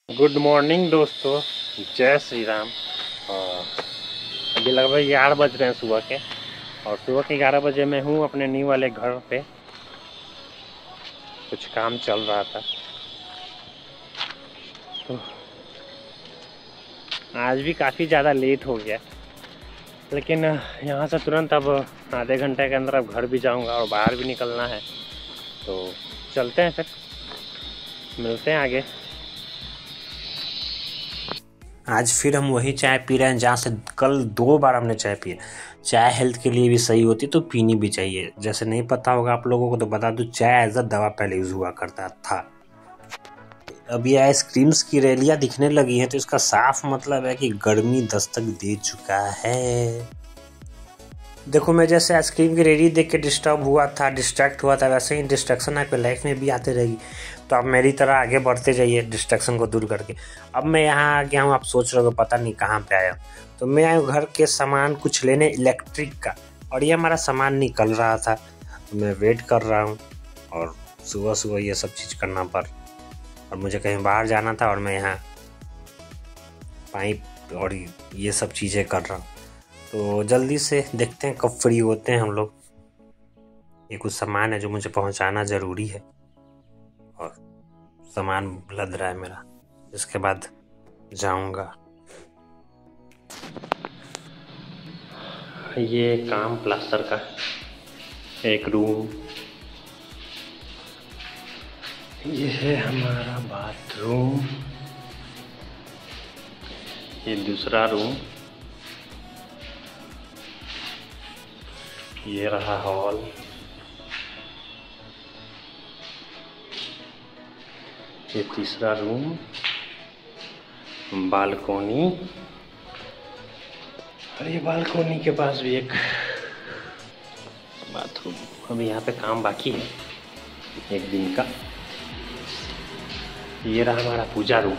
Good morning दोस्तों, जय श्री राम। और अभी लगभग 11 बज रहे हैं सुबह के, और सुबह के 11 बजे मैं हूँ अपने न्यू वाले घर पे। कुछ काम चल रहा था तो आज भी काफ़ी ज़्यादा लेट हो गया, लेकिन यहाँ से तुरंत अब आधे घंटे के अंदर अब घर भी जाऊँगा और बाहर भी निकलना है। तो चलते हैं, फिर मिलते हैं आगे। आज फिर हम वही चाय पी रहे हैं जहाँ से कल 2 बार हमने चाय पी है। चाय हेल्थ के लिए भी सही होती तो पीनी भी चाहिए। जैसे नहीं पता होगा आप लोगों को तो बता दूं, चाय एज अ दवा पहले यूज हुआ करता था। अब ये आइसक्रीम्स की रैलियाँ दिखने लगी हैं तो इसका साफ मतलब है कि गर्मी दस्तक दे चुका है। देखो, मैं जैसे आइसक्रीम की रेडी देख के डिस्ट्रैक्ट हुआ था, वैसे ही डिस्ट्रैक्शन आपके लाइफ में भी आते रहेगी। तो आप मेरी तरह आगे बढ़ते जाइए डिस्ट्रैक्शन को दूर करके। अब मैं यहाँ आ गया हूँ, आप सोच रहे हो पता नहीं कहाँ पे आया हूँ। तो मैं आया हूँ घर के सामान कुछ लेने इलेक्ट्रिक का, और ये हमारा सामान निकल रहा था तो मैं वेट कर रहा हूँ। और सुबह सुबह ये सब चीज़ करना पर, और मुझे कहीं बाहर जाना था और मैं यहाँ पाइप और ये सब चीज़ें कर रहा हूँ। तो जल्दी से देखते हैं कब फ्री होते हैं हम लोग। ये कुछ सामान है जो मुझे पहुंचाना ज़रूरी है और सामान लद रहा है मेरा, इसके बाद जाऊंगा। ये काम प्लास्टर का एक रूम, ये है हमारा बाथरूम, ये दूसरा रूम, ये रहा हॉल, ये तीसरा रूम, बालकोनी, और ये बालकोनी के पास भी एक बाथरूम। अभी यहाँ पे काम बाकी है एक दिन का। ये रहा हमारा पूजा रूम,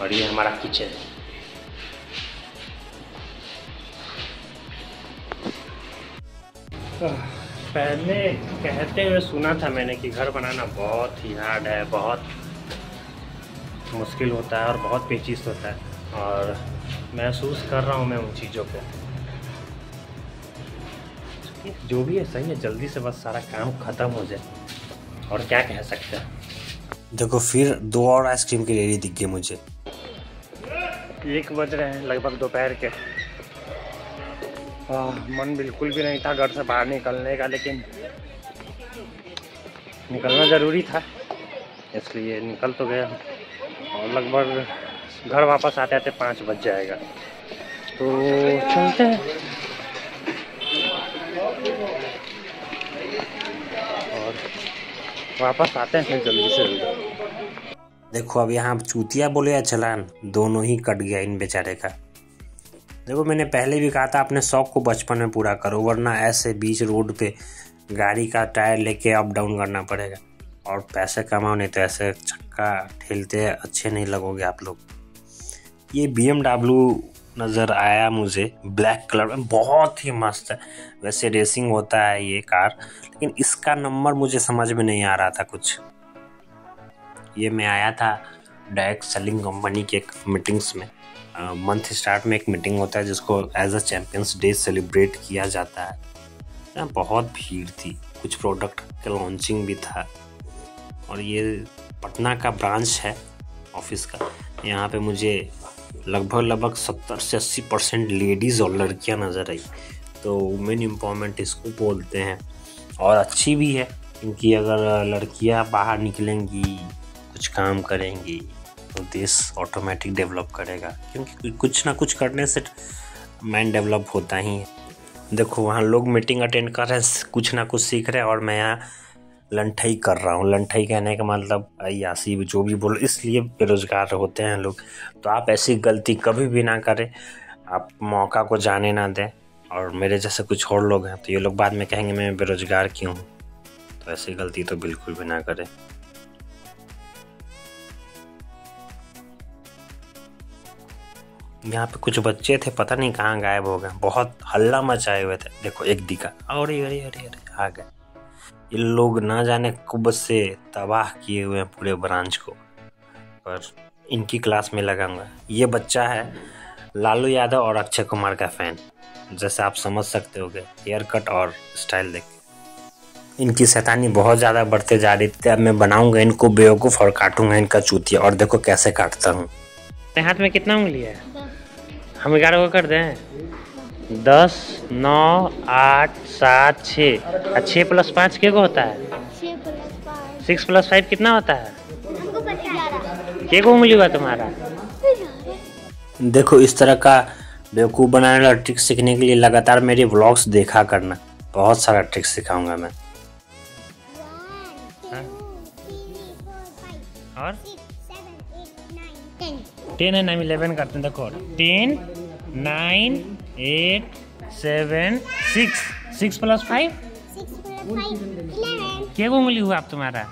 और ये हमारा किचन। पहले कहते हुए सुना था मैंने कि घर बनाना बहुत ही हार्ड है, बहुत मुश्किल होता है और बहुत पेचीदा होता है, और महसूस कर रहा हूँ मैं उन चीज़ों को। जो भी है सही है, जल्दी से बस सारा काम ख़त्म हो जाए, और क्या कह सकते हैं। देखो, फिर 2 और आइसक्रीम की रेडी दिख गई मुझे। 1 बज रहे हैं लगभग दोपहर के। मन बिल्कुल भी नहीं था घर से बाहर निकलने का, लेकिन निकलना ज़रूरी था, इसलिए निकल तो गया। और लगभग घर वापस आते आते 5 बज जाएगा, तो चलते हैं और वापस आते हैं फिर जल्दी से जल्दी। देखो, अब यहाँ चूतिया बोले या चलान, दोनों ही कट गया इन बेचारे का। देखो, मैंने पहले भी कहा था अपने शौक को बचपन में पूरा करो, वरना ऐसे बीच रोड पे गाड़ी का टायर लेके अप डाउन करना पड़ेगा। और पैसे कमाओ, नहीं तो ऐसे चक्का ठेलते अच्छे नहीं लगोगे आप लोग। ये BMW नज़र आया मुझे ब्लैक कलर में, बहुत ही मस्त है। वैसे रेसिंग होता है ये कार, लेकिन इसका नंबर मुझे समझ में नहीं आ रहा था कुछ। ये मैं आया था डायरेक्ट सेलिंग कंपनी के मीटिंग्स में। मंथ स्टार्ट में एक मीटिंग होता है जिसको as a champions day celebrate किया जाता है। यहाँ बहुत भीड़ थी, कुछ प्रोडक्ट का लॉन्चिंग भी था। और ये पटना का ब्रांच है ऑफिस का। यहाँ पे मुझे लगभग 70 से 80% लेडीज़ और लड़कियाँ नज़र आई। तो वुमेन एम्पावरमेंट इसको बोलते हैं, और अच्छी भी है, क्योंकि अगर लड़कियाँ बाहर निकलेंगी, कुछ काम करेंगी, तो देश ऑटोमेटिक डेवलप करेगा, क्योंकि कुछ ना कुछ करने से माइंड डेवलप होता ही है। देखो, वहाँ लोग मीटिंग अटेंड कर रहे हैं, कुछ ना कुछ सीख रहे हैं, और मैं यहाँ लंठई कर रहा हूँ। लंठई कहने का मतलब अय्यासी जो भी बोलो, इसलिए बेरोजगार होते हैं लोग। तो आप ऐसी गलती कभी भी ना करें, आप मौका को जाने ना दें। और मेरे जैसे कुछ और लोग हैं तो ये लोग बाद में कहेंगे मैं बेरोजगार क्यों हूँ, तो ऐसी गलती तो बिल्कुल भी ना करें। यहाँ पे कुछ बच्चे थे, पता नहीं कहाँ गायब हो गए, बहुत हल्ला मचाए हुए थे। देखो, एक दिखा, अरे अरे अरे अरे आ गए। ये लोग ना जाने कब से तबाह किए हुए हैं पूरे ब्रांच को। पर इनकी क्लास में लगाऊंगा। ये बच्चा है लालू यादव और अक्षय कुमार का फैन, जैसे आप समझ सकते होगे हेयर कट और स्टाइल देख। इनकी शैतानी बहुत ज़्यादा बढ़ते जा रही थी। अब मैं बनाऊंगा इनको बेवकूफ़ और काटूंगा इनका चूतिया, और देखो कैसे काटता हूँ। हाथ में कितना उंगली है? हम 11 को कर दें। 10, 9, 8, 7, 6। 6 + 5 क्या होता है? 6 + 5 कितना होता है? क्या उंगली हुआ तुम्हारा? देखो इस तरह का बेवकूफ़ बनाने वाला ट्रिक सीखने के लिए लगातार मेरी व्लॉग्स देखा करना। बहुत सारा ट्रिक सिखाऊंगा मैं। और 10 है, 9, 11 करते हैं। देखो 10, 9, 8, 7, 6। 6 + 5 क्या उंगली हुआ आप तुम्हारा?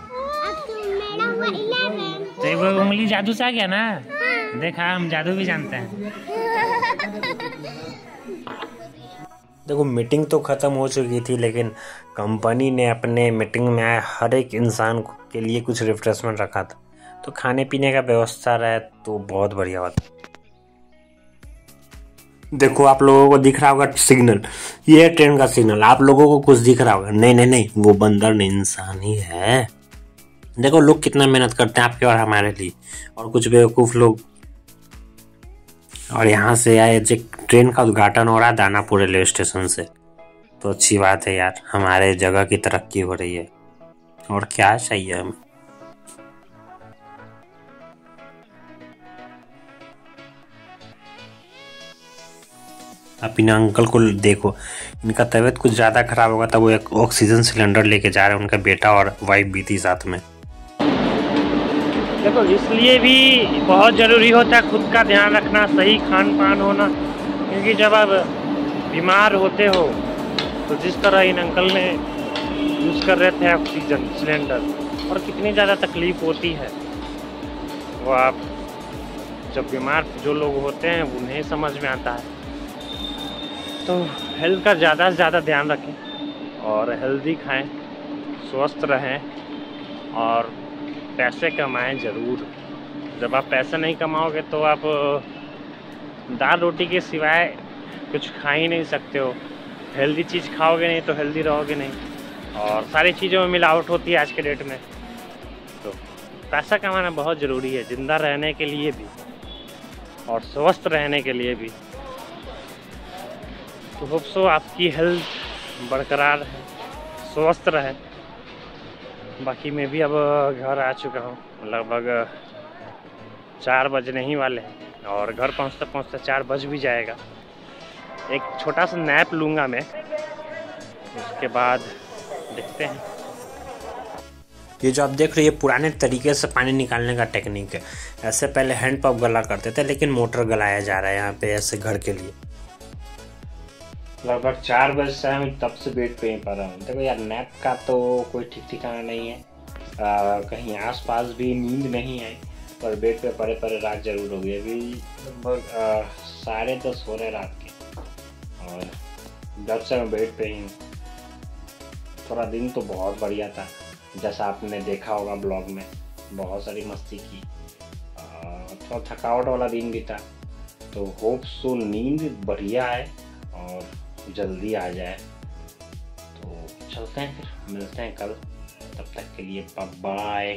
तो वो उंगली जादू से आ गया ना? देखा, हम जादू भी जानते हैं। देखो मीटिंग तो ख़त्म हो चुकी थी, लेकिन कंपनी ने अपने मीटिंग में आए हर एक इंसान के लिए कुछ रिफ्रेशमेंट रखा था, तो खाने पीने का व्यवस्था रहे तो बहुत बढ़िया होता। देखो आप लोगों को दिख रहा होगा सिग्नल, ये है ट्रेन का सिग्नल। आप लोगों को कुछ दिख रहा होगा? नहीं नहीं नहीं, वो बंदर नहीं, इंसान ही है। देखो लोग कितना मेहनत करते हैं आपके और हमारे लिए, और कुछ बेवकूफ़ लोग। और यहाँ से आए ट्रेन का उद्घाटन हो रहा है दानापुर रेलवे स्टेशन से, तो अच्छी बात है यार, हमारे जगह की तरक्की हो रही है, और क्या चाहिए हमें। आप इन अंकल को देखो, इनका तबीयत कुछ ज़्यादा खराब होगा तब वो एक ऑक्सीजन सिलेंडर लेके जा रहे हैं। उनका बेटा और वाइफ भी थी साथ में। देखो इसलिए भी बहुत ज़रूरी होता है खुद का ध्यान रखना, सही खान पान होना, क्योंकि जब आप बीमार होते हो तो जिस तरह इन अंकल ने यूज़ कर रहे थे ऑक्सीजन सिलेंडर, और कितनी ज़्यादा तकलीफ़ होती है वो आप जब बीमार जो लोग होते हैं उन्हें समझ में आता है। तो हेल्थ का ज़्यादा से ज़्यादा ध्यान रखें और हेल्दी खाएं, स्वस्थ रहें और पैसे कमाएं ज़रूर। जब आप पैसे नहीं कमाओगे तो आप दाल रोटी के सिवाय कुछ खा ही नहीं सकते हो। हेल्दी चीज़ खाओगे नहीं तो हेल्दी रहोगे नहीं, और सारी चीज़ों में मिलावट होती है आज के डेट में। तो पैसा कमाना बहुत ज़रूरी है, ज़िंदा रहने के लिए भी और स्वस्थ रहने के लिए भी। तो होप सो आपकी हेल्थ बरकरार है, स्वस्थ रहे। बाकी मैं भी अब घर आ चुका हूँ, लगभग 4 बजने ही वाले हैं, और घर पहुँचते पहुँचते 4 बज भी जाएगा। एक छोटा सा नैप लूँगा मैं, उसके बाद देखते हैं। ये जो आप देख रहे हैं ये पुराने तरीके से पानी निकालने का टेक्निक है। ऐसे पहले हैंड पंप गला करते थे, लेकिन मोटर गलाया जा रहा है यहाँ पे ऐसे घर के लिए। लगभग 4 बजे से हम तब से बेड पे ही पड़ रहा हूँ। देखो यार, नैप का तो कोई ठीक ठिकाना नहीं है, कहीं आसपास भी नींद नहीं है, पर बेड पे पड़े पड़े रात जरूर हो गई। अभी लगभग 10:30 हो रहे रात के, और जब से मैं बेड पे ही हूँ। थोड़ा दिन तो बहुत बढ़िया था, जैसा आपने देखा होगा ब्लॉग में, बहुत सारी मस्ती की। थोड़ा थकावट वाला दिन भी था, तो होप सो नींद बढ़िया है और जल्दी आ जाए। तो चलते हैं, फिर मिलते हैं कल, तब तक के लिए बाय बाय।